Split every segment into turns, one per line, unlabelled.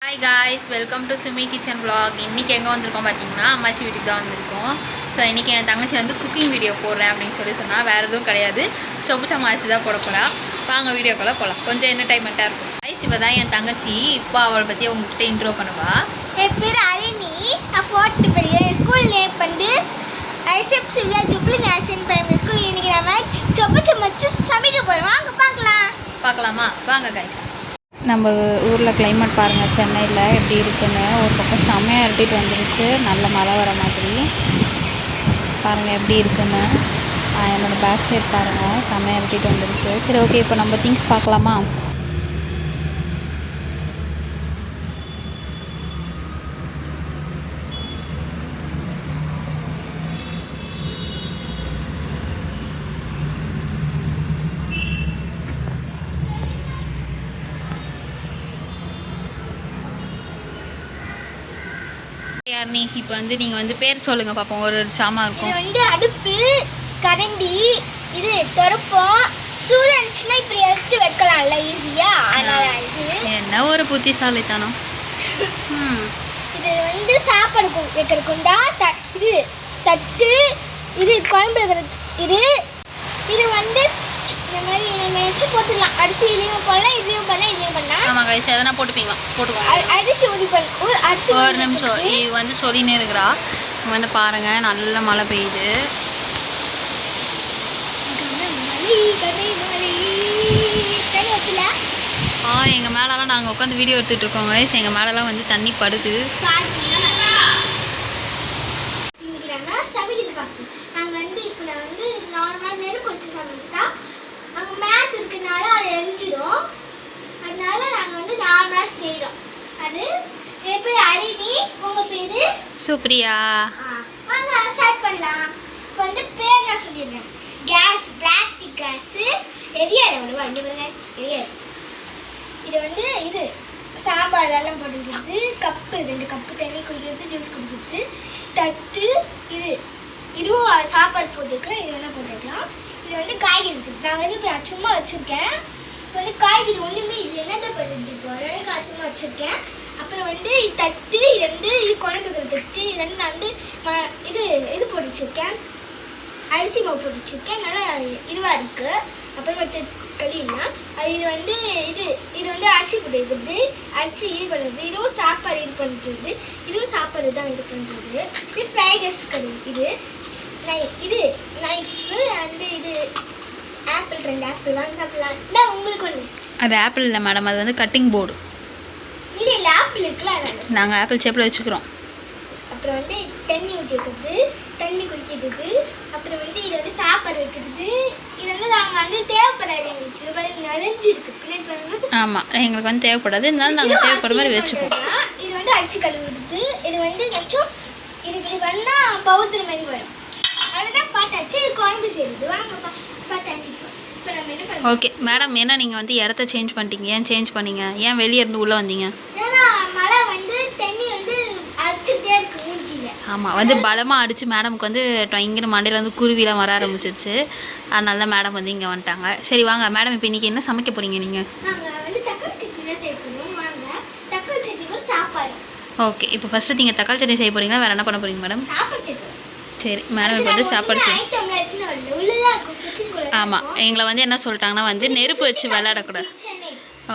Hi guys, welcome to Sumi kitchen vlog. இன்றைக்கி எங்கே வந்திருக்கோம் பார்த்தீங்கன்னா, அம்மாச்சி வீட்டுக்கு தான் வந்திருக்கோம். ஸோ இன்றைக்கி என் தங்கச்சி வந்து குக்கிங் வீடியோ போடுறேன் அப்படின்னு சொன்னால் வேறு எதுவும் கிடையாது, சொப்புச்சமாச்சி தான் போட போகிறா. வாங்க வீடியோக்குள்ளே போகலாம், கொஞ்சம் என்டர்டைன்மெண்ட்டாக இருக்கும். காய்ஸ், இப்போ தான் என் தங்கச்சி இப்போ அவளை பற்றி உங்ககிட்ட இன்ட்ரோ பண்ணுவா.
என் பேர் அலினி, நான் 4th படிக்கிறேன். ஸ்கூல் நேம் வந்து ஐசெப்ஸ் village jubilee national primary school. இன்றைக்கி நம்ம சொப்புச்சமாச்சி சமைக்க போகிறோம், வாங்க
பார்க்கலாமா? வாங்க காய்ஸ். நம்ம ஊரில் கிளைமேட் பாருங்கள், சென்னையில் எப்படி இருக்குன்னு. ஒரு பக்கம் செம்மையாக இருட்டிட்டு வந்துருச்சு, நல்ல மழை வர மாதிரி பாருங்கள் எப்படி இருக்குன்னு. என்னோடய பேக் சைட் பாருங்கள், செம்மையாக இருட்டிட்டு வந்துருச்சு. சரி, ஓகே, இப்போ நம்ம திங்ஸ் பார்க்கலாமா? யார்னி, இப்போ வந்து நீங்கள் வந்து பேர் சொல்லுங்கள் பார்ப்போம், ஒரு சாமான் இருக்கும்.
இது வந்து அடுப்பு, கரண்டி, இது தொரப்பம், சூரியன்ஸ்னா இப்படி எடுத்து வைக்கலாம்ல ஈஸியா, அதனால இது
என்ன ஒரு புத்திசாலித்தனம்.
இது வந்து சாப்பாடு வைக்கிற குண்டா, இது தட்டு, இது குழம்பு வைக்கிறது, இது இது வந்து இந்த மாதிரி நம்ம வச்சு போட்டுடலாம். அரிசி இதையும் பண்ணலாம், இதையும் பண்ணலாம், இதையும் பண்ணலாம்.
ஆமாம் கைஸ், எதனா போட்டுக்கோங்க.
அரிசி ஊதி பண்ண அரிசி
ஒரு நிமிஷம், இது வந்து சொல்லினே இருக்கிறா. வந்து பாருங்கள், நல்ல மழை பெய்யுது. எங்கள் மேலெலாம் நாங்கள் உட்காந்து வீடியோ எடுத்துகிட்டு இருக்கோம் கைஸ். எங்கள் மேலெலாம் வந்து தண்ணி படுது.
நாங்கள் வந்து இப்போ நான் வந்து நார்மலாக நெருப்பு வச்சு சமைச்சா அங்கே மேட் இருக்கிறதுனால அது எரிஞ்சிடும். அதனால நாங்கள் வந்து நார்மலாக செய்கிறோம். அது என் பேர் அரிணி, உங்கள் பேர்
சுப்ரியா.
வாங்க ஸ்டார்ட் பண்ணலாம். இப்போ வந்து பேர் நான் சொல்லிடுறேன். கேஸ், பிளாஸ்டிக் கேஸு எரியாது, அவ்வளோவா இங்கே பாருங்க எரியாது. இது வந்து இது சாம்பார் எல்லாம் போட்டுக்கிறது, கப்பு 2 கப்பு தண்ணி குடிக்கிறது, ஜூஸ் குடிக்கிறது, தட்டு, இதுவும் சாப்பாடு போட்டுக்கலாம், இது வேணால் போட்டுக்கலாம். இது வந்து காய்கறி இருக்குது. நான் வந்து இப்போ சும்மா வச்சுருக்கேன். இப்போ வந்து காய்கறி ஒன்றுமே இல்லை, என்னதான் பண்ணுறது, இப்போ ஓரளவுக்கு சும்மா வச்சுருக்கேன். அப்புறம் வந்து தட்டு, இது வந்து இது குழம்பு வைக்கிற தட்டு, இது வந்து நான் வந்து இது போட்டு வச்சுருக்கேன், அரிசி மாவு போட்டு வச்சுருக்கேன், நல்லா இதுவாக இருக்குது. அப்புறம் மற்ற கழிவுலாம் இது வந்து இது வந்து அரிசி போட்டு வைக்கிறது, அரிசி இது பண்ணுறது, இதுவும் சாப்பாடு இது பண்ணுறது, இதுவும் சாப்பாடு தான் இது பண்ணுறது. இது ஃப்ரைட் ரைஸ் கறி, இது நைஃபு அண்டு இது ஆப்பிள், 2 ஆப்பிள் வாங்கி சாப்பிடலாம். நான் உங்களுக்கு ஒன்று,
அது ஆப்பிள் இல்லை மேடம், அது வந்து கட்டிங் போர்டு.
இல்லை ஆப்பிள் இருக்குல்ல,
நாங்கள் ஆப்பிள் ஷேப்பில் வச்சுக்கிறோம்.
அப்புறம் வந்து தண்ணி ஊற்றி வைக்கிறது, தண்ணி குடிக்கிறது. அப்புறம் வந்து இது வந்து சாப்பாடு வைக்கிறது. இது வந்து நாங்கள் வந்து தேவைப்படாது, எங்களுக்கு நனைஞ்சிருக்கு பின்னாடி.
ஆமாம், எங்களுக்கு வந்து தேவைப்படாது, இருந்தாலும் நாங்கள் தேவைப்படுற மாதிரி வச்சுப்போம்.
இது வந்து அரிசி கழுவுறது, இது வந்து நச்சும் இது இப்படி பண்ணால் பவுத்தர் மாதிரி வரும். அவ்வளோதான், பார்த்தாச்சு. இது குழம்பு செய்யுது, வாங்க பார்த்தாச்சு. இப்போ நம்ம என்ன பண்ணுறோம்?
ஓகே மேடம், ஏன்னா நீங்கள் வந்து இடத்த சேஞ்ச் பண்ணிட்டீங்க, ஏன் சேஞ்ச் பண்ணீங்க, ஏன் வெளியே இருந்து உள்ளே வந்தீங்க?
ஏன்னா மழை வந்து தண்ணி வந்து அடிச்சுட்டே இருக்கு மூஞ்சியில்.
ஆமாம், வந்து பலமாக அடித்து மேடமுக்கு வந்து இங்கே மண்டையில் வந்து குருவிலாம் வர ஆரம்பிச்சிருச்சு. அதனால தான் மேடம் வந்து இங்கே வந்துட்டாங்க. சரி வாங்க மேடம், இப்போ இன்றைக்கி என்ன சமைக்க போகிறீங்க நீங்கள்?
நாங்கள் வந்து தக்காளி சட்னி தான் செய்ய போகிறோம், வாங்க. தக்காளி சட்னிக்கு சாப்பாடு.
ஓகே, இப்போ ஃபஸ்ட்டு நீங்கள் தக்காளி சட்னி செய்ய போகிறீங்களா, வேறு என்ன பண்ண போகிறீங்க மேடம்?
சாப்பாடு செய்ய போகிறோம்.
சரி மேடம், இப்போ வந்து சாப்பாடு செய்ய. ஆமாம், எங்களை வந்து என்ன சொல்லிட்டாங்கன்னா வந்து நெருப்பு வச்சு விளையாடக்கூடாது.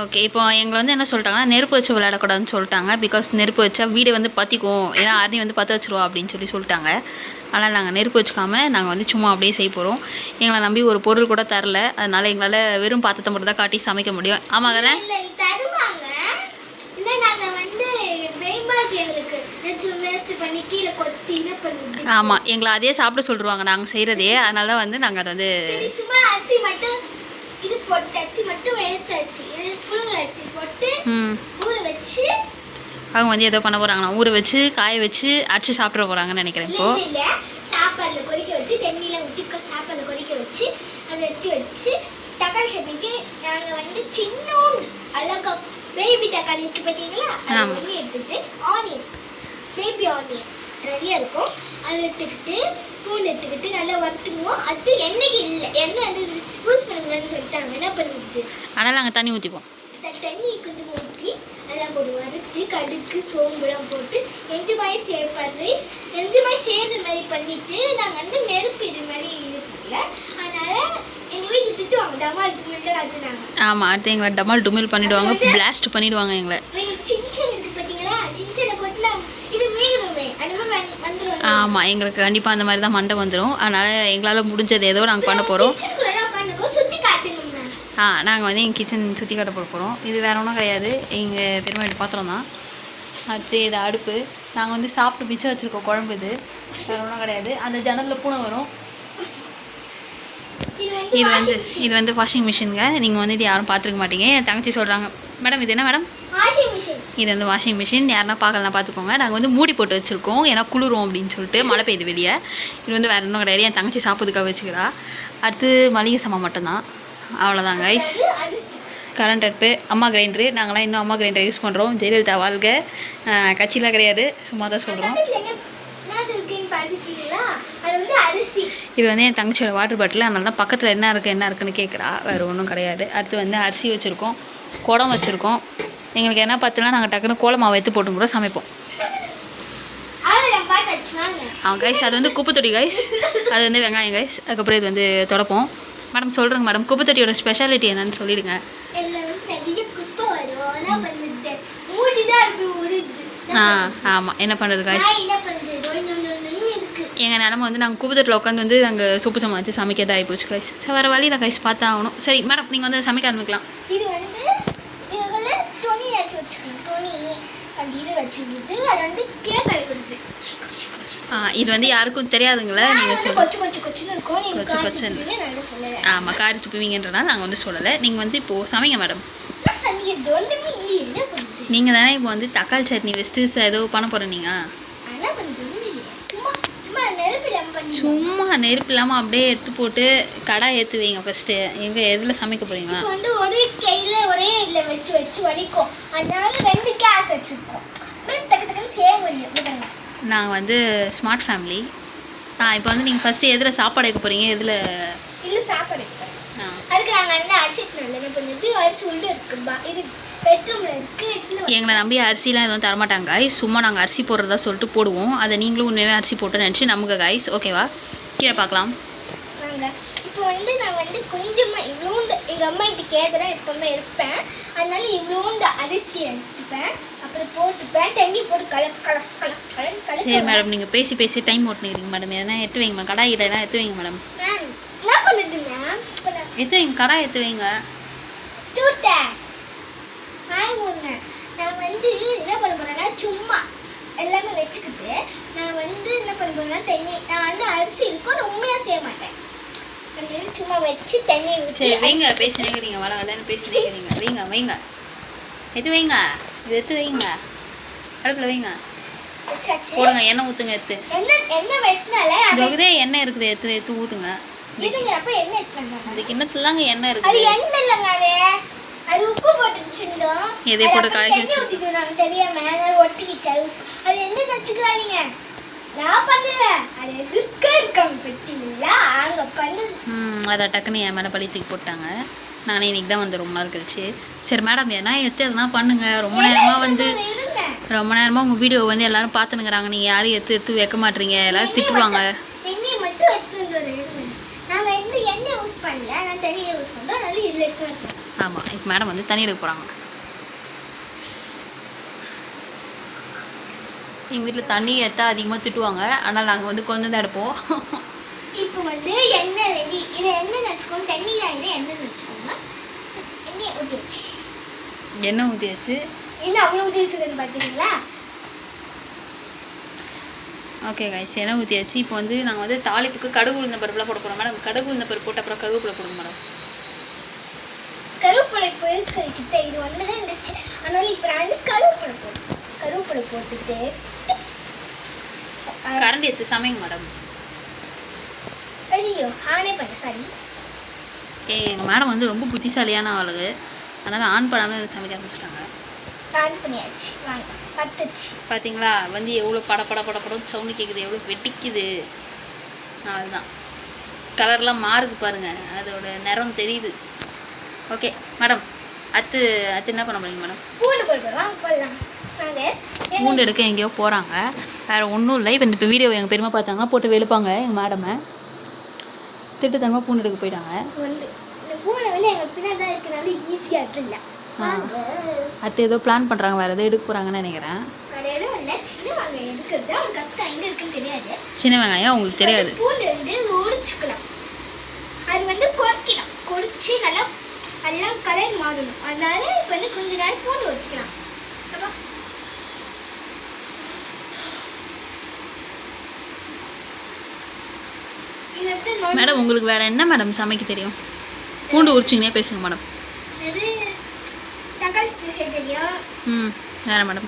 ஓகே, இப்போ எங்களை வந்து என்ன சொல்லிட்டாங்கன்னா நெருப்பு வச்சு விளையாடக்கூடாதுன்னு சொல்லிட்டாங்க. பிகாஸ் நெருப்பு வச்சா வீடு வந்து பற்றிக்கும், ஏன்னா அருணி வந்து பற்ற வச்சுருவா அப்படின்னு சொல்லிட்டாங்க. ஆனால் நாங்கள் நெருப்பு வச்சுக்காமல் நாங்கள் வந்து சும்மா அப்படியே செய்ய போகிறோம். எங்களை நம்பி ஒரு பொருள் கூட தரல, அதனால் எங்களால் வெறும் பாத்திரத்தை மட்டும் தான் காட்டி சமைக்க முடியும். ஆமாம் தானே? ஆமாம், எங்களை அதே சாப்பிட சொல்லிடுவாங்க நாங்கள் செய்கிறதே. அதனால வந்து நாங்கள் அதை வந்து
அரிசி மட்டும் இது போட்டு அரிசி மட்டும் வேஸ்ட் அரிசி, புழுங்கல் அரிசி போட்டு ஊற வச்சு
அவங்க வந்து ஏதோ பண்ண போகிறாங்களா, ஊற வச்சு காய வச்சு அடிச்சு சாப்பிட போகிறாங்கன்னு நினைக்கிறேன். இப்போ
இல்லை, சாப்பாடில் கொதிக்க வச்சு தண்ணியில் ஊற்றி சாப்பாடில் கொதிக்க வச்சு அதை எடுத்து வச்சு தக்காளி சட்னிக்கு நாங்கள் வந்து சின்ன அழகா பேபி தக்காளி இருக்குது பார்த்தீங்களா, அதை ஒன்று எடுத்துகிட்டு ஆனியன், பேபி ஆனியன் நிறைய இருக்கும், அதை எடுத்துக்கிட்டு பூண்டு எடுத்துக்கிட்டு நல்லா வறுத்துக்குவோம். அது எண்ணெய்க்கு இல்லை, எண்ணெய் வந்து யூஸ் பண்ணக்கூடாதுன்னு சொல்லிட்டாங்க, என்ன பண்ணிட்டு.
ஆனால் நாங்கள் தண்ணி ஊற்றிப்போம்.
தண்ணி கொஞ்சம் ஊற்றி அதெல்லாம் போட்டு வறுத்து கடுகு சோம்புலாம் போட்டு 2 மாதிரி சேர்ப்பாரு 2 மாதிரி சேர்ற மாதிரி பண்ணிட்டு நாங்கள் வந்து நெருப்பு இது மாதிரி இருக்குல்ல அதனால எங்கள் வீட்டில் திட்டுவாங்க டமால் துமிழ் தான் கற்றுனாங்க.
ஆமாம், அடுத்து எங்களை டமால் டுமில் பண்ணிவிடுவாங்க, பிளாஸ்ட் பண்ணிவிடுவாங்க எங்களை.
எங்களுக்கு சின்சன் இருக்குது பார்த்தீங்களா, சின்சனை கொட்டினா இது வேகணுமே அந்த மாதிரி வந்துடும்.
ஆமாம், எங்களுக்கு கண்டிப்பாக அந்த மாதிரி தான் மண்டை வந்துடும். அதனால் எங்களால் முடிஞ்சது ஏதோ நாங்கள் பண்ண போகிறோம்.
சுற்றி காட்டுங்க.
நாங்கள் வந்து எங்கள் கிச்சன் சுற்றி காட்ட போட போகிறோம். இது வேறு ஒன்றும் கிடையாது, எங்கள் பெருமை வீட்டு பாத்திரம் தான். அடுத்து இது அடுப்பு. நாங்கள் வந்து சாப்பிட்டு மிச்சம் வச்சுருக்கோம் குழம்பு. இது வேறு ஒன்றும் கிடையாது. அந்த ஜன்னலில் பூனை வரும். இது வந்து வாஷிங் மிஷினுங்க. நீங்கள் வந்து இது யாரும் பார்த்துருக்க மாட்டீங்க. என் தங்கச்சி சொல்கிறாங்க, மேடம் இது என்ன மேடம்? இது வந்து வாஷிங் மிஷின். யாருன்னா பார்க்கலாம் பார்த்துக்கோங்க. நாங்கள் வந்து மூடி போட்டு வச்சுருக்கோம், ஏன்னா குளிரும் அப்படின்னு சொல்லிட்டு. மழை பெய்யுது வெளியே. இது வந்து வேறு ஒன்றும் கிடையாது, என் தங்கச்சி சாப்பிட்றதுக்காக வச்சுக்கிறா. அடுத்து மளிகை சாமான் மட்டும்தான், அவ்வளோதான் கைஸ். கரண்ட் அடுப்பு, அம்மா கிரைண்டரு. நாங்களாம் இன்னும் அம்மா கிரைண்டர் யூஸ் பண்ணுறோம். ஜெயலலிதா வாழ்க. கட்சியெலாம் கிடையாது, சும்மா தான் சொல்கிறோம். இது வந்து என் தங்கச்சியோட வாட்டர் பாட்டில், அதனால தான் பக்கத்தில் என்ன இருக்குன்னு கேட்குறா. வேறு ஒன்றும் கிடையாது. அடுத்து வந்து அரிசி வச்சுருக்கோம், குடம் வச்சுருக்கோம். எங்களுக்கு என்ன பார்த்துலாம் நாங்கள் டக்குன்னு கோல மாவு எடுத்து போட்டு கூட சமைப்போம். கைஸ் அது வந்து குப்பை தொட்டி கைஸ். அது வந்து வெங்காயம் கைஸ். அதுக்கப்புறம் இது வந்து தொடப்போம். மேடம் சொல்கிறேங்க மேடம், குப்பை தொட்டியோட ஸ்பெஷாலிட்டி என்னன்னு சொல்லிடுங்க. ஆமாம், என்ன பண்ணுறது கைஸ், எங்கள் நிலமை வந்து நாங்கள் குப்பை தொட்டில் உட்காந்து வந்து நாங்கள் சொப்பு சமா வச்சு சமைக்கிறதா ஆகிப்போச்சு கைஸ். சரி, வேறு வழியில் கைஸ் பார்த்தா ஆகணும். சரி மேடம், நீங்கள் வந்து சமைக்க ஆரம்பிக்கலாம்.
இது வந்து இதில் துணி வச்சுக்கலாம். துணி அந்த இது வச்சுக்கிட்டு அதை வந்து கேட்கலை கொடுத்து.
இது வந்து யாருக்கும் தெரியாதுங்களே, நீங்கள்
சொல்லலை.
ஆமாம், காரி துப்புவீங்கன்றனால நாங்கள் வந்து சொல்லலை. நீங்கள் வந்து இப்போது சமைங்க மேடம். நீங்கள் தானே இப்போ வந்து தக்காளி சட்னி வச்சுட்டு ஏதோ பண்ண போகிறேன். நீங்கள் சும்மா நெருப்பு இல்லாமல் அப்படியே எடுத்து போட்டு கடாய் ஏற்று வைங்க ஃபஸ்ட்டு. எங்கே எதில் சமைக்க போகிறீங்க?
வந்து ஒரே கையில் ஒரே இதில் வச்சு வலிக்கும், அதனால 2 கேஸ் வச்சுருக்கோம். டக்கு டக்குன்னு சேவ் வலிக்கும்.
நாங்கள் வந்து ஸ்மார்ட் ஃபேமிலி. இப்போ வந்து நீங்கள் ஃபஸ்ட்டு எதில் சாப்பாடு வைக்க போகிறீங்க? எதில்
இல்லை சாப்பாடு வைப்பேன். அதுக்கு நாங்கள் அண்ணன் அரிசி நல்ல என்ன பண்ணுறது, அரிசி உள்ள இருக்குப்பா, இது பெட்ரூமில் இருக்குது.
எங்களை நம்பி அரிசிலாம் எதுவும் தரமாட்டாங்க காய்ஸ். சும்மா நாங்கள் அரிசி போடுறதா சொல்லிட்டு போடுவோம். அதை நீங்களும் உண்மையாக அரிசி போட்டு நினச்சி நமக்கு காய்ஸ். ஓகேவா? கீழே பார்க்கலாம்.
நாங்கள் இப்போ வந்து நான் வந்து கொஞ்சமாக இவ்வளோண்டு எங்கள் அம்மா கிட்ட கேட்குறேன் எப்போவுமே இருப்பேன். அதனால இவ்வளோண்டு அரிசி எடுத்துப்பேன், அப்புறம் போட்டுப்பேன், தண்ணி போட்டு கலக்கு.
சரி மேடம், நீங்கள் பேசி டைம் ஓட்டுனுக்கிறீங்க மேடம். எதனா எடுத்து வைங்க மேடம், கடாய் எல்லாம் எடுத்து வைங்க மேடம்.
மேம் என்ன பண்ணுது மேம்?
எடுத்து வைங்க, கடாய் எடுத்து வைங்க.
நான் வந்து என்ன பண்ண போறேன்னா சும்மா எல்லாமே வச்சுக்கிட்டு நான் வந்து என்ன பண்ண போறேன்னா தண்ணி, நான் வந்து அரிசி இருக்கும் நான் உண்மையாக செய்ய மாட்டேன். சும்மா வச்சு தண்ணி
சரி வைங்க, பேசினேங்கிறீங்க, வளன்னு பேசினேங்கிறீங்க. வைங்க எடுத்து வைங்க, இது எடுத்து வைங்க, அடுப்பில் வைங்க, போடுங்க, எண்ணெய் ஊற்றுங்க. எடுத்து
எண்ணெய் வச்சுனால
ஜோகுதே எண்ணெய் இருக்குது, எடுத்து ஊற்றுங்க.
அப்போ எண்ணெய் எடுத்து பண்ணாங்க.
அது கிண்ணத்துல தாங்க எண்ணெய் இருக்குது.
அது எண்ணெய் இல்லைங்க, அது உப்பு போட்டுச்சுண்டோம்.
எதை போட்டு கலக்கி
வச்சு நாங்கள் தெரியாம ஒட்டிக்கிச்சு. அது என்ன நினச்சிக்கலாம் நீங்கள்? நான் பண்ணல, அது எதிர்க்க இருக்காங்க பற்றிங்களா, அங்கே பண்ணுது.
அதை டக்குன்னு என் மேலே பழி தூக்கி போட்டாங்க. நானே இன்னைக்கு தான் வந்து ரொம்ப நாள் கழிச்சு. சரி மேடம், ஏன்னா எடுத்து எதனா பண்ணுங்க. ரொம்ப நேரமாக உங்கள் வீடியோ வந்து எல்லாரும் பார்த்துனுங்கிறாங்க. நீங்கள் யாரும் எடுத்து வைக்க மாட்டீங்க, எல்லாரும் திட்டுவாங்க.
எண்ணெய் மட்டும் எடுத்து நாங்கள் எந்த எண்ணெய் யூஸ் பண்ணல, நான் தண்ணியை யூஸ் பண்ணுறோம், அதனால இதில் எடுத்து வைக்கிறேன்.
ஆமாம், இப்போ மேடம் வந்து தண்ணி எடுக்க போகிறாங்க. எங்கள் வீட்டில் தண்ணி எடுத்தா அதிகமாக திட்டுவாங்க, ஆனால் நாங்கள் வந்து கொஞ்சம் தான் எடுப்போம்.
இப்போ வந்து எண்ணெய் ரெடி. இதை எண்ணெய் நினச்சிக்கோங்க, தண்ணி தான் இதை எண்ணெய் நினச்சிக்கோங்க. எண்ணெய் ஊற்றியாச்சு.
எண்ணெய் ஊற்றியாச்சு.
எண்ணெய் அவ்வளோ ஊற்றிச்சுன்னு பார்த்தீங்களா?
ஓகே கைஸ், எண்ணெய் ஊற்றியாச்சு. இப்போ வந்து நாங்கள் வந்து தாளிப்புக்கு கடுகு உளுந்த பருப்புலாம் போட போகிறோம் மேடம். கடுகு உளுந்த பருப்பு போட்டு அப்புறம் கருவேப்பிலை போடுங்க மேடம்.
கருவேப்பிலை போயிருக்கிட்ட இது ஒன்று தான் இருந்துச்சு, அதனால இப்போ நான் வந்து கருவேப்பிலை போட்டுட்டு
கரண்டி எடுத்து சமைங்க மேடம்.
ஐயோ ஆனே பண்ண சாரி.
எங்கள் மேடம் வந்து ரொம்ப புத்திசாலியான ஆளுங்க, அதனால் ஆன் பண்ணாமல் சமைக்க ஆரம்பிச்சிட்டாங்க.
ஆன் பண்ணியாச்சு, வாங்க பத்துச்சு.
பார்த்தீங்களா வந்து எவ்வளோ படம் சவுண்டு கேட்குது, எவ்வளோ வெட்டிக்குது. அதுதான் கலர்லாம் மாறுது பாருங்கள், அதோட நிறம் தெரியுது. ஓகே மேடம், அத்து என்ன பண்ண போறீங்க மேடம்?
பூண்டு போடுறோம். வாங்க போடலாம். வாங்க.
பூண்டு எடுக்க எங்கேயோ போகிறாங்க. வேறு ஒன்றும் இல்லை. இப்போ வீடியோ எங்கள் பெரியமா பார்த்தாங்கன்னா போட்டு வெளுப்பாங்க எங்கள் மேடமை. திட்டுத்தனமாக பூண்டு எடுக்க போயிட்டாங்க.
இந்த பூனை வந்து எங்கள் பின்னாடி தான் இருக்கிறனால ஈஸியாக இல்லை.
அத்தை ஏதோ பிளான் பண்ணுறாங்க, வேறு ஏதோ எடுக்க போகிறாங்கன்னு நினைக்கிறேன்.
கடையிலும் இல்லை, சின்ன வெங்காயம் எடுக்கிறது அவங்க கஷ்டம் எங்கே இருக்குன்னு தெரியாது.
சின்ன வெங்காயம் உங்களுக்கு தெரியாது.
பூண்டு வந்து உரிச்சுக்கலாம். அது வந்து கொதிக்கணும். கொதிச்சு நல்லா எல்லாம் கலர் மாறணும். அதனால இப்போ வந்து கொஞ்ச நேரம் பூண்டு உரிச்சிக்கலாம்.
மேடம் உங்களுக்கு வேறு என்ன மேடம் சமைக்க தெரியும்? பூண்டு உரிச்சிங்கன்னே பேசுங்க மேடம்.
இது தக்காளி சட்னி செய்ய தெரியும்.
வேறு மேடம்?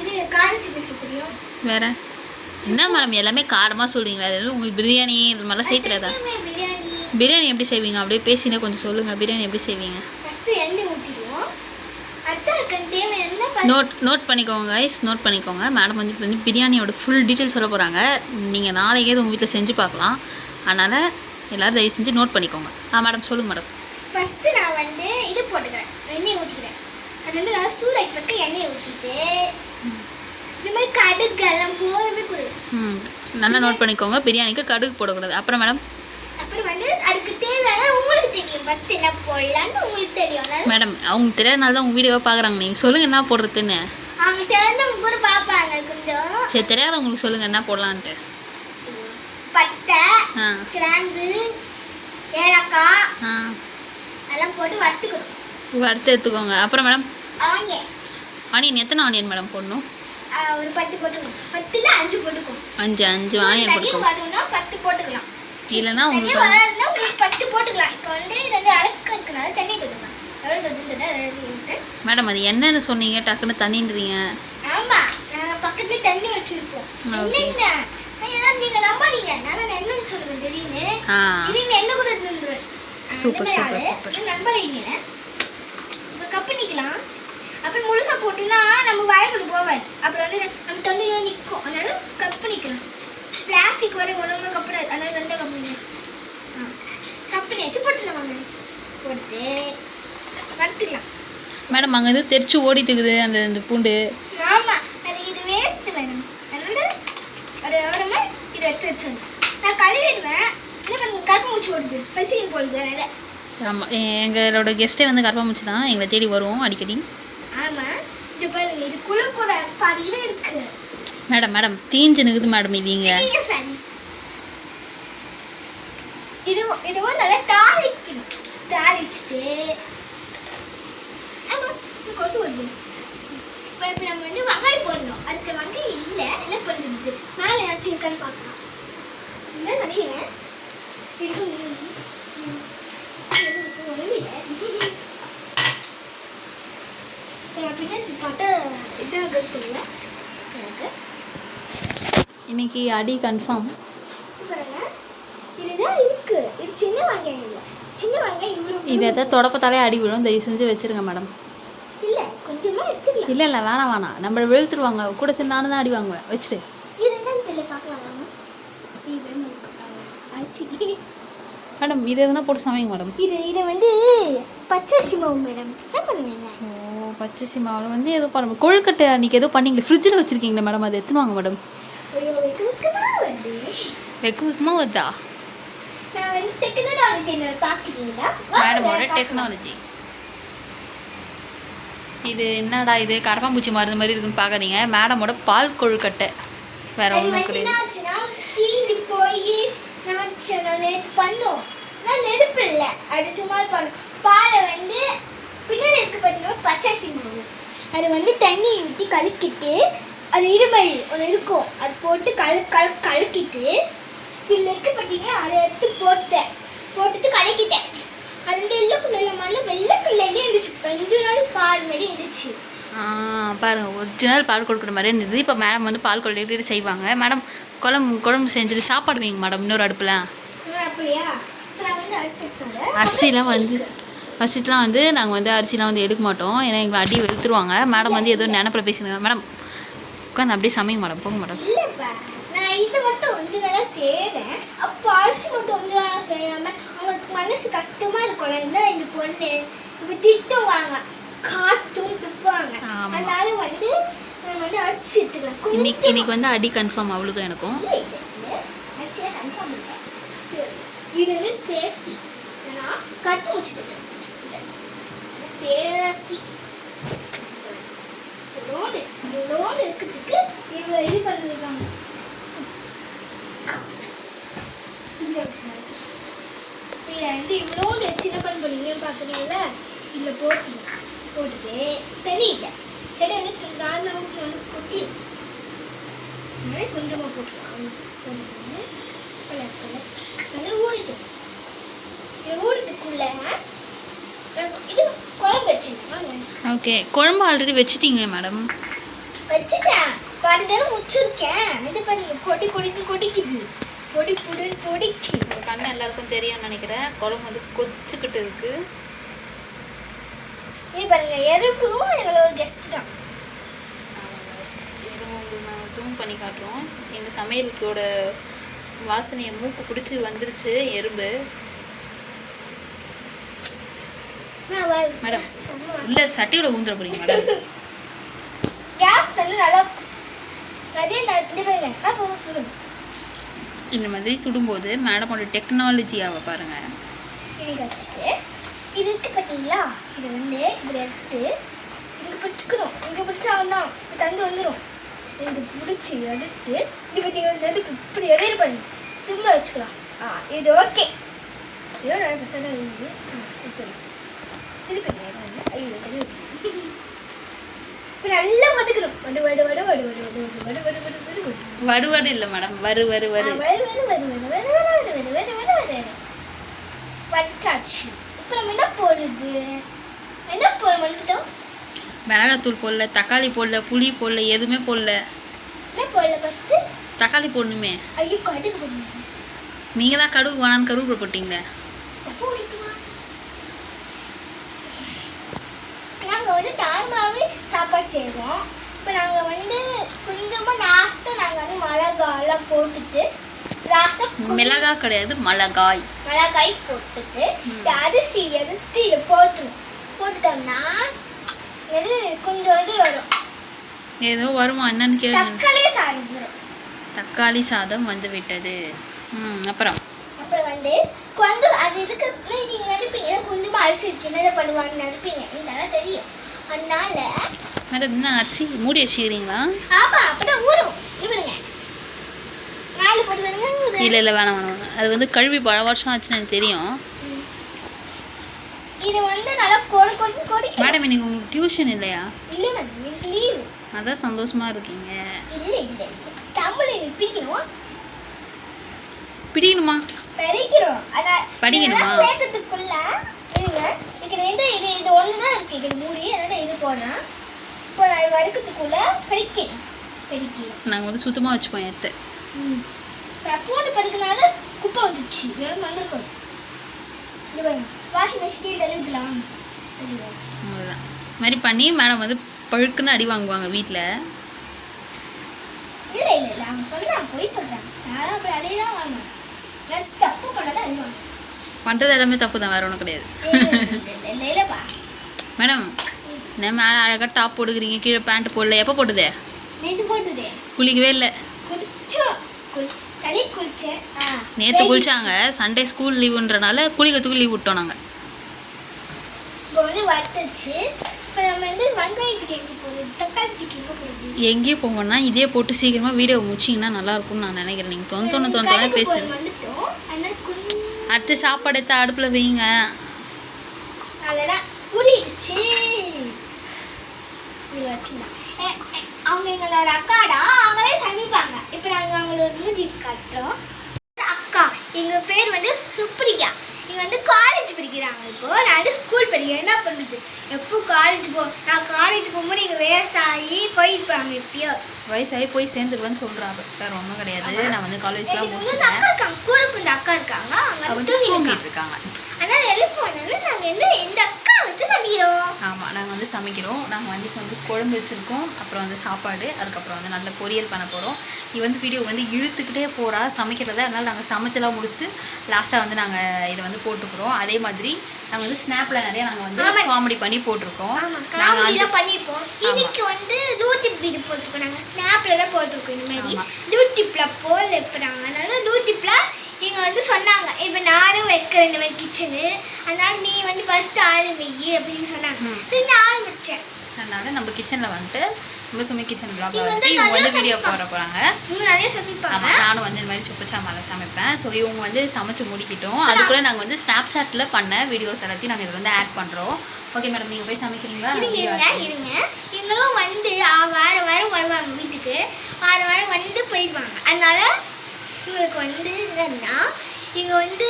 இது கார சட்னி செய்ய தெரியும்.
வேறு என்ன மேடம் எல்லாமே காரமாக சொல்கிறீங்க? வேறு எதுவும் உங்களுக்கு பிரியாணி இது மாதிரிலாம் செய்ய தெரியாதா? பிரியாணி எப்படி செய்வீங்க? அப்படியே பேசினே கொஞ்சம் சொல்லுங்கள். பிரியாணி எப்படி செய்வீங்க?
ஃபஸ்ட்டு எண்ணெய் ஊற்றிடுவோம். அடுத்த தேவையான
நோட் பண்ணிக்கோங்க கைஸ், நோட் பண்ணிக்கோங்க. மேடம் வந்து இப்போ வந்து பிரியாணியோட ஃபுல் டீட்டெயில் சொல்ல போகிறாங்க. நீங்கள் நாளைக்கே உங்கள் வீட்டில் செஞ்சு பார்க்கலாம். அதனால் எல்லோரும் தயவு செஞ்சு நோட் பண்ணிக்கோங்க. மேடம் சொல்லுங்கள் மேடம்.
ஃபஸ்ட்டு நான் வந்து இது போட்டுக்கிறேன், எண்ணெய் ஊற்றிக்கிறேன். அது வந்து நல்லா சூடாக்கி பட்டு எண்ணெயை ஊற்றிட்டு இந்த மாதிரி கடுகு எல்லாம் போகிறவே கூடாது.
நல்லா நோட் பண்ணிக்கோங்க. பிரியாணிக்கு கடுகு போடக்கூடாது. அப்புறம் மேடம்?
அப்புறம் வந்து அதுக்கு தேவையான உங்களுக்கு தெரியும் ஃபஸ்ட்டு என்ன போடலான்னு உங்களுக்கு தெரியும்.
மேடம் அவங்க தெரியாதனால தான் உங்கள் வீடியோவை பார்க்குறாங்க. நீங்கள் சொல்லுங்கள் என்ன போடுறதுன்னு.
அவங்க தெரிஞ்சவங்க கூட பார்ப்பாங்க கொஞ்சம்.
சரி, தெரியாதவங்களுக்கு சொல்லுங்கள் என்ன போடலான்ட்டு.
பட்டை, கிராம்பு, ஏலக்காய் எல்லாம் போட்டு வறுத்து
எடுத்துக்கோங்க. அப்புறம் மேடம்?
ஆனியன்
எத்தனை ஆனியன் மேடம் போடணும்?
ஒரு 10 போட்டுக்கணும். 10ல 5 போட்டுக்கணும்.
5 ஆனியன் போட்டுக்கணும்.
வரணும்னா 10 போட்டுக்கலாம்.
இல்லைன்னா உங்களுக்கு
வராதுன்னா உங்களுக்கு 10 போட்டுக்கலாம். இப்போ வந்து இது வந்து அடக்க இருக்கனால தண்ணி ஊற்றலாம்.
மேடம் அது என்னன்னு சொன்னீங்க, டக்குன்னு தண்ணின்றீங்க.
ஆமாம், நாங்கள் பக்கத்துல தண்ணி வச்சுருப்போம். என்ன நீங்க நம்பாதீங்க, நான் என்னன்னு சொல்லுவேன் திடீர்னு என்ன கூட இருந்துருவேன்.
சூப்பர்
நம்பாதீங்க. இப்போ கப் பண்ணிக்கலாம். அப்புறம் முழுசா போட்டுன்னா நம்ம வாய்க்குள்ள போவாது. அப்புறம் வந்து நம்ம தொண்டையில நிற்கும். அதனால கப் பண்ணிக்கலாம். பிளாஸ்டிக் வரை ஒழுங்கா கப்படாது. அதனால 2 கப் பண்ணி கப் பண்ணி வச்சு போட்டுலாம். வாங்க போட்டு வறுத்துக்கலாம்.
மேடம் அங்கே எதுவும் தெரிச்சு ஓடிட்டு இருக்குது அந்த பூண்டு.
ஆமாம், அது இது வேஸ்ட் மேடம். அதனால ஒரு ஓரமா இதை எடுத்து வச்சோம். நான் கழுவிடுவேன். இல்லை கருப்பு ஓடுது பசிக்கு போடுது. அதனால
ஆமாம், எங்களோட கெஸ்ட்டே வந்து கருப்பாம்பூச்சி தான் எங்களை தேடி வருவோம் அடிக்கடி.
ஆமாம், இது பாருங்க, இது குழுக்குற பாதி இது இருக்கு
மேடம். தீஞ்சு நிற்குது மேடம். இது இங்கே
இதுவும் நல்லா தாளிக்கணும். தாளிச்சுட்டு ஆமாம், கொசு வருது. இப்போ நம்ம வந்து வெங்காயம் போடணும். அதுக்கு வெங்காயம் இல்லை, என்ன பண்ணுறது? மேலே ஏதாச்சும் இருக்கான்னு பார்க்கலாம். இல்லை நினைக்கிறேன் இருக்கு.
இன்னைக்கு அடி கன்ஃபார்ம்.
இதுதான் இருக்கு. இது சின்ன வெங்காயம் இல்லை. சின்ன வெங்காயம் இவ்வளோ.
இது எதாவது தொடப்பத்தாலே அடி விழும். தயவு செஞ்சு வச்சிருங்க மேடம்.
இல்லை கொஞ்சமாக எடுத்துக்கலாம்.
இல்லை வேணாம். நம்மளை வெளுத்துருவாங்க. கூட சரி நானும் தான் அடி வாங்குவேன். வச்சுட்டு
இது என்னன்னு தெரியல, பார்க்கலாம்.
மேடம் இது எதுனா போட்டு சமைங்க மேடம்.
இதை வந்து பச்சரிசி மாவு மேடம். என்ன பண்ணுவீங்க?
ஓ, பச்சரிசி மாவில் வந்து ஏதோ பண்ண கொழுக்கட்டை அன்றைக்கி ஏதோ பண்ணிங்களே, ஃப்ரிட்ஜில் வச்சுருக்கீங்களா மேடம்? அது எடுத்துன்னு வாங்க மேடம். வெக்குமா வருதா?
நான் வந்து டெக்னாலஜி பார்க்குறீங்களா
மேடமோட டெக்னாலஜி. இது என்னடா இது கரப்பாம்பூச்சி மருந்து மாதிரி இருக்குன்னு பார்க்காதீங்க. மேடமோட பால் கொழுக்கட்டை, வேற ஒன்றும் கிடையாது.
தீஞ்சு போய் நேற்று பண்ணோம். நான் நெருப்பு இல்லை, அது சும்மா பண்ணோம். பாலை வந்து பின்னாடி இருக்கு பார்த்தீங்கன்னா பச்சரிசி மாவு. அது வந்து தண்ணி ஊற்றி கலக்கிட்டு அது இருமறி ஒன்று இருக்கும், அது போட்டு கலக்கிட்டு இதில் இருக்கு பார்த்தீங்கன்னா அதை எடுத்து போட்டுட்டு கலக்கிட்டேன். அது வந்து நல்ல வெள்ளைக்குள்ளே இருந்துச்சு. 5 நாள் பால் மாதிரி இருந்துச்சு.
பாருங்க, ஒரிஜினல் பால் கொடுக்குற மாதிரி இருந்தது. இப்போ மேடம் வந்து பால் கொழுக்கட்டை செய்வாங்க. மேடம் குழம்பு செஞ்சுட்டு சாப்பாடு வைங்க மேடம் இன்னொரு அடுப்பில். அரிசிலாம் வந்து நாங்கள் வந்து அரிசிலாம் வந்து எடுக்க மாட்டோம். ஏன்னா எங்களை அடி வெளுத்துருவாங்க. மேடம் வந்து ஏதோ நினப்பில் பேசுகிறாங்க. மேடம் உட்காந்து அப்படியே சமைங்க மேடம். போங்க மேடம்.
நான் இது மட்டும் 1 நாளாக செய்கிறேன். அப்போ அரிசி மட்டும் 1 நாளாக செய்யாமல் அவங்களுக்கு மனசு கஷ்டமாக இருக்கும்ல. இந்த பொண்ணு இப்போ திட்டுவாங்க, காட்டும் துப்புவாங்க.
ஆமா.
அதனால வந்து நம்ம வந்து அடிச்சு எடுத்துக்கலாம்.
இன்னைக்கு வந்து அடி கன்ஃபார்ம் அவளுக்கும் எனக்கும்.
அடிச்சா கன்ஃபார்ம் இல்லை. இது வந்து சேஃப்டி. ஏன்னா கட்டு முடிச்சு போயிட்டோம். சேஃப்டி இவ்வளோண்டு இருக்கிறதுக்கு இவ்வளோ இது பண்ணிருக்காங்க. இதை வந்து இவ்வளோண்டு சின்ன பண்ணீங்கன்னு பார்க்குறீங்களா? இதில் போட்டுட்டு தெரியல சரி வந்து தாராளமாக வந்து கொட்டி கொஞ்சமாக போட்டுக்கலாம். போட்டுட்டு வந்து ஊறிட்டோம். இது ஊறதுக்குள்ள இது குழம்பு வச்சுருக்காங்க.
ஓகே, குழம்பு ஆல்ரெடி வச்சுட்டீங்க மேடம்.
வச்சுட்டேன், பாதி தடவை வச்சுருக்கேன். இது பாருங்க கொதிக்குது, கொதிக்கு.
கண்ணு எல்லாருக்கும் தெரியும்னு நினைக்கிறேன். குழம்பு வந்து கொதிச்சுக்கிட்டு இருக்கு.
இது பாருங்க, எறும்பும் எங்களோட கெஸ்ட் தான்.
நான் ஜூம் பண்ணி காட்டுறோம். எங்கள் சமையலுக்கோட வாசனையை மூக்கு பிடிச்சி வந்துருச்சு எறும்பு. மேடம் இல்லை சட்டியோட ஊந்துட போறீங்க மேடம்.
கேஸ் வந்து நல்லா நிறைய அப்போ சுடும்.
இந்த மாதிரி சுடும்போது மேடமோட டெக்னாலஜியாவை பாருங்க.
எனக்கு வச்சுட்டு இது இருக்கு பார்த்தீங்களா? இதை வந்து இப்படி எடுத்து இங்கே பிடிச்சிக்கிறோம். இங்கே பிடிச்சா தான் தந்து வந்துடும். இங்கே பிடிச்சி எடுத்து இது பார்த்தீங்கன்னா நெருப்பு இப்படி இடையில பண்ணி சிம்மில் வச்சுக்கலாம். இது ஓகே. இதோ நான் பசங்க திருப்பி இப்போ நல்லா வதக்கணும்.
வடு இல்லை மேடம், வரு
வச்சாச்சு. இப்போ நம்ம என்ன போடுது? என்ன போடணும்?
மிளகாத்தூள் போடல, தக்காளி போடல, புளி போடல, எதுவுமே போடல.
என்ன போடல? ஃபஸ்ட்டு
தக்காளி போடணுமே.
ஐயோ கடுகு போடணும்.
நீங்கள் தான் கடுகு வேணான்னு கருவேப்பிலை போட்டிங்களே.
தப்பு ஓடிட்டுமா? நாங்கள் வந்து நார்மலாகவே சாப்பாடு செய்வோம். இப்போ நாங்கள் வந்து கொஞ்சமாக லாஸ்ட்டாக நாங்கள் வந்து மிளகாயெல்லாம் போட்டுட்டு லாஸ்ட்டாக
மிளகாய் கிடையாது, மிளகாய்
போட்டுட்டு அரிசி எடுத்து இதை போட்டுட்டோம்னா இது கொஞ்சம் இது வரும்.
ஏதோ வருமா என்னன்னு கேளுங்க. தக்காளி சாதம் வந்து விட்டது. அப்புறம்
வந்து கொஞ்சம் அது இதுக்கு நீங்கள் நினைப்பீங்க கொஞ்சமாக அரிசி இருக்கு என்ன பண்ணுவாங்கன்னு நினைப்பீங்க. எனக்கு தெரியும். அதனால
மேடம் என்ன அரிசி மூடி வச்சுக்கிறீங்களா?
ஆமாம், அப்பதான் ஊறும். இவருங்க நாலு போட்டு வருங்க.
இல்லை வேணாம். அது வந்து கழுவி பல வருஷம் ஆச்சுன்னு எனக்கு தெரியும்.
இது வந்து நல்லா கொடி.
மேடம் இன்னைக்கு உங்களுக்கு டியூஷன் இல்லையா?
இல்லை மேடம், எனக்கு லீவு.
அதான் சந்தோஷமா இருக்கீங்க.
இல்லை தமிழ்
பிடிக்கணுமா? படிக்கணுமா?
வேகத்துக்குள்ள இருங்க. இது ஒன்று தான் இருக்கு. இது மூடி அதனால இது போடுறேன். இப்போ நான் வறுக்கிறதுக்குள்ள படிக்கிறேன்.
நாங்கள் வந்து சுத்தமாக வச்சுப்போம் எடுத்து.
போட்டு படுக்கிறனால குப்பை வந்துடுச்சு. வெறும் வந்திருக்கும். இது வாஷிங் மிஷின் எழுதலாம்.
அவ்வளோதான். மாதிரி பண்ணி மேடம் வந்து பழுக்குன்னு அடி வாங்குவாங்க வீட்டில்.
இல்லை அவங்க சொல்கிறாங்க, போய் சொல்கிறாங்க. நான் அப்படி அடையலாம் வாங்குவேன். நான் தப்பு பண்ணதான் அறிவாங்க.
பண்ணுறது எல்லாமே தப்பு தான், வேறு ஒன்றும் கிடையாது.
இல்லைப்பா
மேடம் நான் மேலே அழகாக டாப் போட்டுக்கிறீங்க, கீழே பேண்ட் போடல. எப்போ போட்டுதே?
நேற்று போட்டுதே.
குளிக்கவே இல்லை.
குளிச்சேன்.
நேற்று குளிச்சாங்க. சண்டே ஸ்கூல் லீவுன்றனால குளிக்கிறதுக்கு லீவ் விட்டோம் நாங்கள்.
இப்போ வந்து வறுத்துச்சு. இப்போ நம்ம வந்து வெங்காயத்துக்கு எங்கே போகுது, தக்காளிக்கு எங்கே போகுது?
எங்கேயும் போவோம்னா இதே போட்டு சீக்கிரமாக வீடியோ முடிச்சிங்கன்னா நல்லாயிருக்கும்னு நான் நினைக்கிறேன். நீங்கள் தொந்தோன்னு பேசு. அடுத்து சாப்பாடு எடுத்து அடுப்பில் வைங்க.
அதெல்லாம் கூடிடுச்சு. அவங்க எங்களோட அக்காடா, அவங்களே சமைப்பாங்க. இப்போ நாங்கள் அவங்களோட மூஞ்சி காட்டுறோம். அக்கா எங்கள் பேர் வந்து சுப்ரியா. இங்கே வந்து காலேஜ் படிக்கிறாங்க. இப்போது நான் வந்து ஸ்கூல் படிக்கிறேன். என்ன பண்ணுறது? எப்போ காலேஜ் நான் காலேஜ் போகும்போது எங்கள் வயசாகி போயிருப்பாங்க. எப்பயோ
வயசாகி போய் சேர்ந்துருவேன்னு சொல்கிறாங்க. வேறு ஒன்றும் கிடையாது. நான் வந்து காலேஜ்லாம்
அக்கா இருக்காங்க, கூட கொஞ்சம் அக்கா இருக்காங்க. அவங்க
தூங்கிட்டு இருக்காங்க.
ஆனால் எழுப்புவனால நாங்கள் எந்த அக்கா வச்சு சமைக்கிறோம்.
ஆமாம், நாங்கள் வந்து சமைக்கிறோம். நாங்கள் வந்து இப்போ வந்து குழம்பு வச்சுருக்கோம், அப்புறம் வந்து சாப்பாடு, அதுக்கப்புறம் வந்து நல்ல பொரியல் பண்ண போகிறோம். இது வந்து வீடியோ வந்து இழுத்துக்கிட்டே போகிறா சமைக்கிறத, அதனால் நாங்கள் சமைச்செல்லாம் முடிச்சுட்டு லாஸ்ட்டாக வந்து நாங்கள் இதை வந்து போட்டுக்கிறோம். அதே மாதிரி நாங்கள் வந்து ஸ்னாப்பில் நிறைய நாங்கள் வந்து காமெடி பண்ணி போட்டிருக்கோம்.
நாங்கள் பண்ணியிருப்போம். இன்னைக்கு வந்து யூடியூப் வீடியோ போட்டிருக்கோம். நாங்கள் ஸ்னாப்பில் தான் போட்டிருக்கோம். இந்த மாதிரி யூடியூப்பில் போல் வைப்பாங்க. அதனால யூடியூப்பில் இங்கே வந்து சொன்னாங்க, இப்போ நானும் வைக்கிறேன் இந்த மாதிரி கிச்சனு, அதனால நீ வந்து ஃபஸ்ட்டு ஆரம்பி அப்படின்னு சொன்னாங்க. சரி நான் ஆரம்பித்தேன்.
அதனால் நம்ம கிச்சனில் வந்துட்டு நம்ம சுமி கிச்சன் பிளாக் இவங்க வந்து வீடியோ போட போகிறாங்க.
இவங்க நிறைய சமைப்பாங்க.
நானும் வந்து இந்த மாதிரி சொப்புச்சாமால சமைப்பேன். ஸோ இவங்க வந்து சமைச்சு முடிக்கிட்டோம். அதுக்குள்ளே நாங்கள் வந்து ஸ்னாப் சாட்டில் பண்ண வீடியோஸ் எல்லாத்தையும் நாங்கள் இதில் வந்து ஆட் பண்ணுறோம். ஓகே மேடம், நீங்கள் போய் சமைக்கிறீங்களா?
இருங்க. இவங்களும் வந்து வாரம் வருவாங்க வீட்டுக்கு. வாரம் வந்து போயிடுவாங்க. அதனால இவங்களுக்கு வந்து என்னன்னா இங்கே வந்து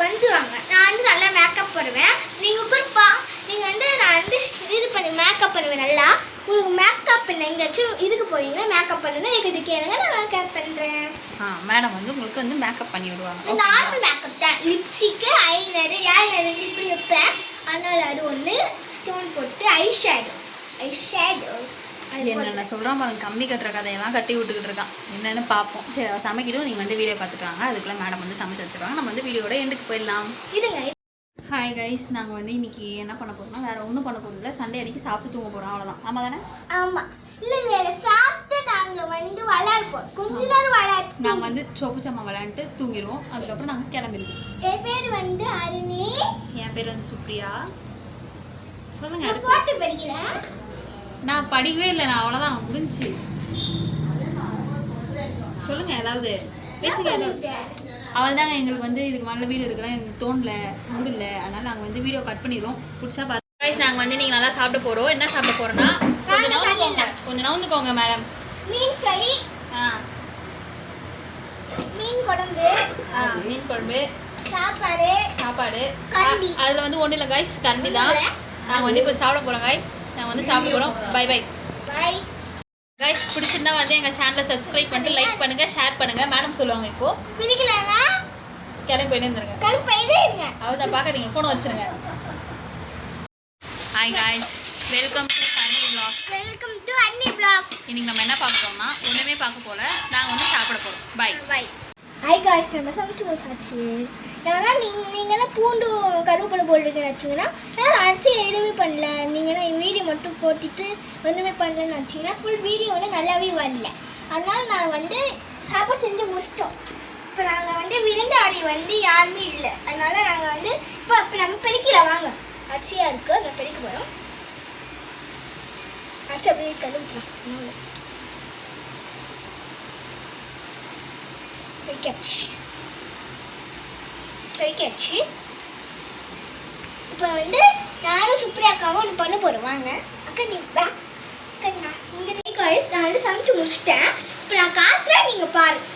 வந்துடுவாங்க. நான் வந்து நல்லா மேக்கப் பண்ணுவேன். நீங்கள் குறிப்பா நீங்கள் வந்து நான் வந்து இது பண்ணி மேக்கப் பண்ணுவேன் நல்லா. உங்களுக்கு மேக்கப் பண்ண எங்கேயாச்சும் இதுக்கு போகிறீங்களா மேக்கப் பண்ணுன்னா எங்களுக்கு கேளுங்க, நான் மேக்கப் பண்ணுறேன்.
மேடம் வந்து உங்களுக்கு வந்து மேக்கப் பண்ணி விடுவாங்க.
நார்மல் மேக்கப் தான். லிப்ஸ்டிக்கு, ஐலைனர் இப்படி வைப்பேன். அதனால அது ஒன்று ஸ்டோன் போட்டு ஐஷேடோ
என்னென்ன சொல்கிறான் பாருங்க, கம்மி கட்டுற கதையெல்லாம் கட்டி விட்டுக்கிட்டு இருக்கான். என்னென்னு பார்ப்போம். சரி, சமைக்கிடும். நீங்கள் வந்து வீடியோ பார்த்துட்டு வாங்க. அதுக்குள்ளே மேடம் வந்து சமைச்சு வச்சுருவாங்க. நம்ம வந்து வீடியோட எண்டுக்கு போயிடலாம்.
இருங்க.
ஹாய் கைஸ், நாங்கள் வந்து இன்றைக்கி என்ன பண்ண போகிறோம்னா வேறு ஒன்றும் பண்ண போகிறோம் இல்லை. சண்டே அன்றைக்கி சாப்பிட்டு தூங்க போகிறோம், அவ்வளோதான். ஆமாம் தானே?
ஆமாம். இல்லை சாப்பிட்டு நாங்கள் வந்து விளையாடுப்போம். கொஞ்ச நேரம் விளையாட்டு
நாங்கள் வந்து சொப்புச்சம்மா விளையாண்டுட்டு தூங்கிடுவோம். அதுக்கப்புறம் நாங்கள் கிளம்பிடுவோம்.
என் பேர் வந்து அருணி.
என் பேர் வந்து சுப்ரியா. சொல்லுங்கள்.
போட்டு படிக்கிறேன்.
நான் படிக்கவே இல்லை, நான் அவ்வளோதான் முடிஞ்சு. சொல்லுங்கள், ஏதாவது பேசுங்க. அவள் தாங்க எங்களுக்கு வந்து இதுக்கு மேலே வீடியோ எடுக்கலாம் எனக்கு தோணல, முடியல. அதனால் நாங்கள் வந்து வீடியோ கட் பண்ணிடுவோம். பிடிச்சா பாருங்க. நாங்கள் வந்து நீங்கள் நல்லா சாப்பிட போகிறோம். என்ன சாப்பிட போகிறோன்னா கொஞ்சம் நவுந்துக்கோங்க மேடம்.
மீன் ஃப்ரை, மீன் குழம்பு,
மீன் குழம்பு,
சாப்பாடு.
அதில் வந்து ஒன்றும் இல்லை கைஸ், கரண்டி தான். நாங்கள் வந்து இப்போ சாப்பிட போகிறோம் கைஸ். நாங்கள் வந்து சாப்பிட போகிறோம். Bye guys. பிடிச்சிருந்தா வந்து எங்கள் சேனலை சப்ஸ்கிரைப் பண்ணிட்டு லைக் பண்ணுங்கள், ஷேர் பண்ணுங்கள். மேடம் சொல்லுவாங்க இப்போது
பிடிக்கலன்னா
கிளம்பி போயிட்டு இருந்துருங்க. அவதான் பார்க்காதீங்க, ஃபோனை வச்சுருங்க. Hi guys, welcome to Annie vlog. இன்னைக்கு நம்ம என்ன பார்க்குறோம்னா ஒன்றுமே பார்க்க போல, நாங்கள் வந்து சாப்பிட போகிறோம். பை.
ஹாய் காய்ஸ், நம்ம சமைச்சு முடிச்சாச்சு. ஏன்னா நீங்கள் தான் பூண்டு கருவேப்பிலை போட்டுருக்கேன்னு வச்சிங்கன்னா அரிசி எதுவுமே பண்ணல. நீங்கள் தான் வீடியோ மட்டும் போட்டுட்டு ஒன்றுமே பண்ணலன்னு வச்சிங்கன்னா ஃபுல் வீடியோ வந்து நல்லாவே வரல. அதனால் நான் வந்து சாப்பாடு செஞ்சு முடிச்சிட்டோம். இப்போ நாங்கள் வந்து விருந்தாளி வந்து யாருமே இல்லை. அதனால் நாங்கள் வந்து இப்போ நம்ம பெருக்கில வாங்க. அரிசியாக இருக்குது, நம்ம பெருக்க போகிறோம். அரிசி அப்படியே கழுவிட்டுறோம். பெருக்காச்சு. இப்போ வந்து நானும் சுப்ரியா அக்காவும் ஒன்று பண்ண போகிறோம். வாங்க அக்கா, நீ வா. அக்கா நான் இங்கே காய்ஸ் நான் வந்து சமைச்சு முடிச்சிட்டேன். இப்போ நான் காத்துறேன், நீங்கள் பாருங்க.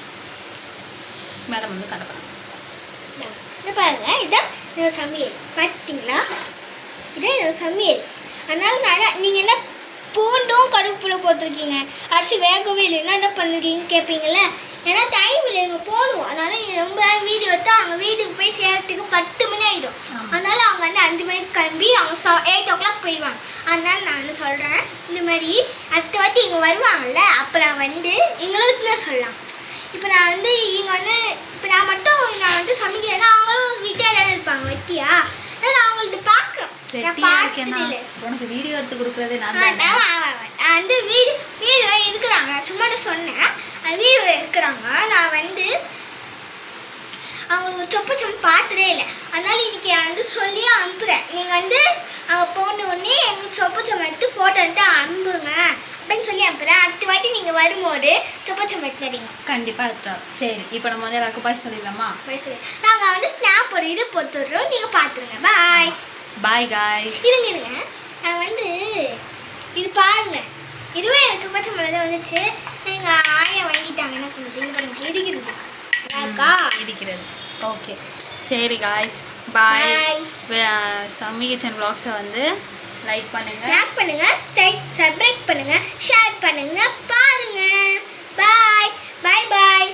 மேடம் வந்து கடப்பேன்.
இதை பாருங்க, இதான் என்னோட சமையல். பார்த்தீங்களா, இதான் என்னோட சமையல். அதனால நீங்கள் என்ன பூண்டும் கருவேப்பிலை போட்டிருக்கீங்க, அரிசி வேகவே இல்லைன்னா என்ன பண்ணுறீங்க கேட்பீங்களே. ஏன்னா டைம் இல்லை, இங்கே போகணும். அதனால் ரொம்ப வீடியோ எடுத்தால் அவங்க வீட்டுக்கு போய் சேர்கிறதுக்கு 10 மணி ஆகிடும். அதனால் அவங்க வந்து 5 மணிக்கு கிளம்பி அவங்க 8 o'clock போயிடுவாங்க. அதனால் நான் சொல்கிறேன், இந்த மாதிரி அடுத்த வாட்டி இங்கே வருவாங்கள்ல, அப்போ நான் வந்து எங்களுக்கு தான் சொல்லலாம். இப்போ நான் வந்து இங்கே வந்து இப்போ நான் மட்டும் நான் வந்து சமைக்கிறேன்னா அவங்களும் வீட்டில் எல்லாரும் இருப்பாங்க வெட்டியா. நான் அவங்களுக்கு பார்க்க
உனக்கு வீடியோ எடுத்து கொடுக்குறதே நான்
வந்து வீடியோ இருக்கிறாங்க. சும்மா சொன்னேன், வீடியோ இருக்கிறாங்க. நான் வந்து அவங்களுக்கு சொப்பச்சம் பார்த்ததே இல்லை. அதனால் இன்றைக்கி வந்து சொல்லி அனுப்புகிறேன். நீங்கள் வந்து அவங்க போன உடனே எங்களுக்கு சொப்பச்சம் எடுத்து ஃபோட்டோ எடுத்து அனுப்புங்க அப்படின்னு சொல்லி அனுப்புகிறேன். அடுத்த வாட்டி நீங்கள் வரும்போது சொப்பச்சம் எடுத்துறீங்க.
கண்டிப்பாக எடுத்துட்டோம். சரி, இப்போ நம்ம வந்து எல்லாருக்கும் பாய் சொல்லிடலாமா?
பாய் சொல்லி நாங்கள் வந்து ஸ்னாப் ஒரு இது போட்டுடுறோம். நீங்கள் பார்த்துருங்க.
Bye guys.
இருங்க, நான் வந்து இது பாருங்க, இதுவே சொப்பச்சம் தான் வந்துச்சு. எங்கள் ஆயா வாங்கிட்டாங்க. என்ன பண்ணுறது,
இடிக்கிறது. ஓகே, சரி காய்ஸ், பாய். சம்மி கிச்சன் vlogs-ஐ வந்து லைக் பண்ணுங்க,
சப்ஸ்கிரைப் பண்ணுங்க, ஷேர் பண்ணுங்க, பாருங்க. பாய்.